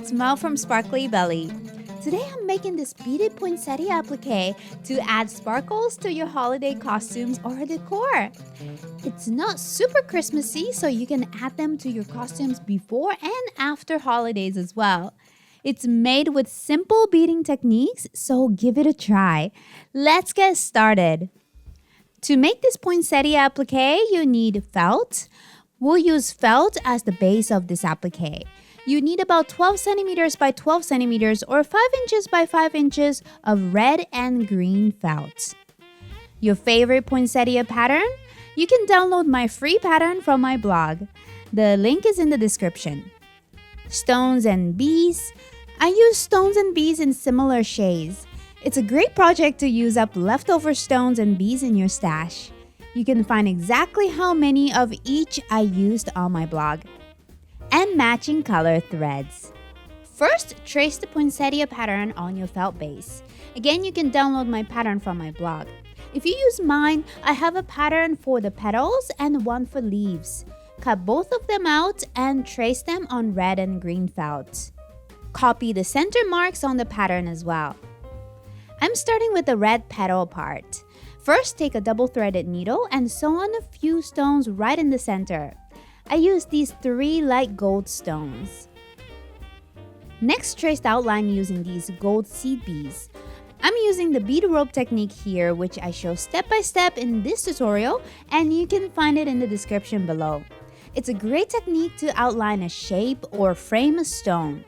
it's Mel from Sparkly Belly. Today I'm making this beaded poinsettia applique to add sparkles to your holiday costumes or decor. It's not super Christmassy, so you can add them to your costumes before and after holidays as well. It's made with simple beading techniques, so give it a try. Let's get started. To make this poinsettia applique, you need felt. We'll use felt as the base of this applique. You need about 12 centimeters by 12 centimeters or 5 inches by 5 inches of red and green felt. Your favorite poinsettia pattern? You can download my free pattern from my blog. The link is in the description. Stones and bees. I use stones and bees in similar shades. It's a great project to use up leftover stones and bees in your stash. You can find exactly how many of each I used on my blog. And matching color threads. First, trace the poinsettia pattern on your felt base. Again, you can download my pattern from my blog. If you use mine, I have a pattern for the petals and one for leaves. Cut both of them out and trace them on red and green felt. Copy the center marks on the pattern as well. I'm starting with the red petal part. First, take a double-threaded needle and sew on a few stones right in the center. I used these 3 light gold stones. Next, trace the outline using these gold seed beads. I'm using the bead rope technique here, which I show step by step in this tutorial, and you can find it in the description below. It's a great technique to outline a shape or frame a stone.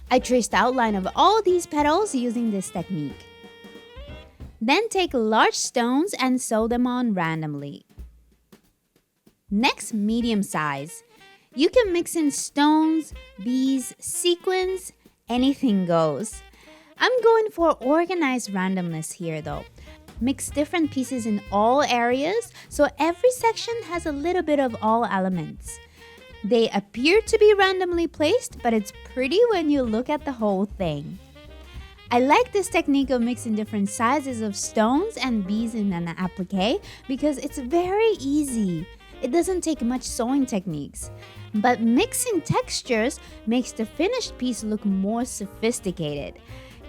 I traced the outline of all these petals using this technique. Then take large stones and sew them on randomly. Next, medium size. You can mix in stones, bees, sequins, anything goes. I'm going for organized randomness here though. Mix different pieces in all areas so every section has a little bit of all elements. They appear to be randomly placed, but it's pretty when you look at the whole thing. I like this technique of mixing different sizes of stones and bees in an applique because it's very easy. It doesn't take much sewing techniques, but mixing textures makes the finished piece look more sophisticated.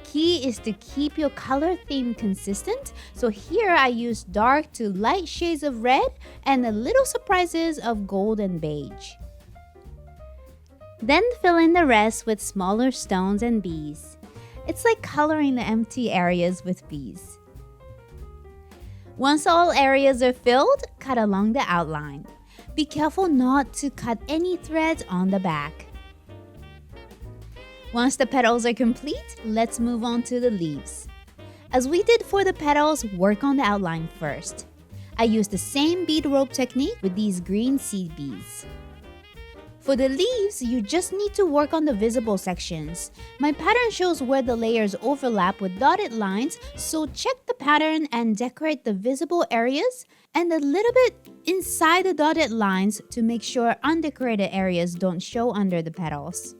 Key is to keep your color theme consistent, so here I use dark to light shades of red and the little surprises of gold and beige. Then fill in the rest with smaller stones and bees. It's like coloring the empty areas with bees. Once all areas are filled, cut along the outline. Be careful not to cut any threads on the back. Once the petals are complete, let's move on to the leaves. As we did for the petals, work on the outline first. I used the same bead rope technique with these green seed beads. For the leaves, you just need to work on the visible sections. My pattern shows where the layers overlap with dotted lines, so check the pattern and decorate the visible areas and a little bit inside the dotted lines to make sure undecorated areas don't show under the petals.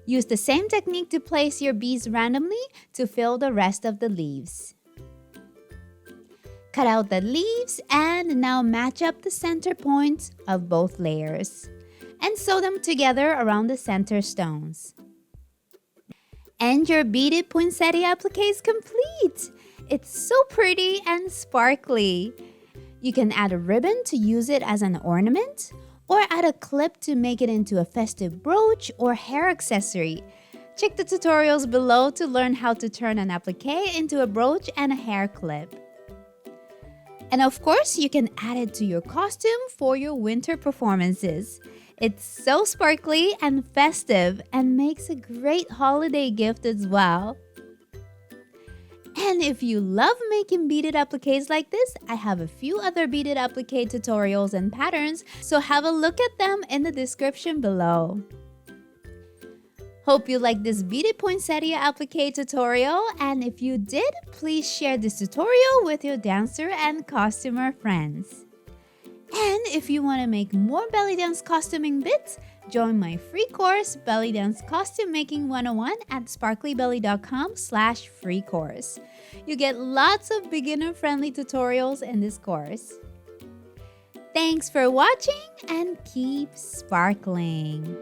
Use the same technique to place your beads randomly to fill the rest of the leaves. Cut out the leaves and now match up the center points of both layers and sew them together around the center stones. And your beaded poinsettia applique is complete! It's so pretty and sparkly. You can add a ribbon to use it as an ornament, or add a clip to make it into a festive brooch or hair accessory. Check the tutorials below to learn how to turn an applique into a brooch and a hair clip. And of course, you can add it to your costume for your winter performances. It's so sparkly and festive and makes a great holiday gift as well. And if you love making beaded appliques like this, I have a few other beaded applique tutorials and patterns, so have a look at them in the description below. Hope you liked this beaded poinsettia applique tutorial, and if you did, please share this tutorial with your dancer and costumer friends. And if you want to make more belly dance costuming bits, join my free course, Belly Dance Costume Making 101 at sparklybelly.com/free course. You get lots of beginner-friendly tutorials in this course. Thanks for watching and keep sparkling!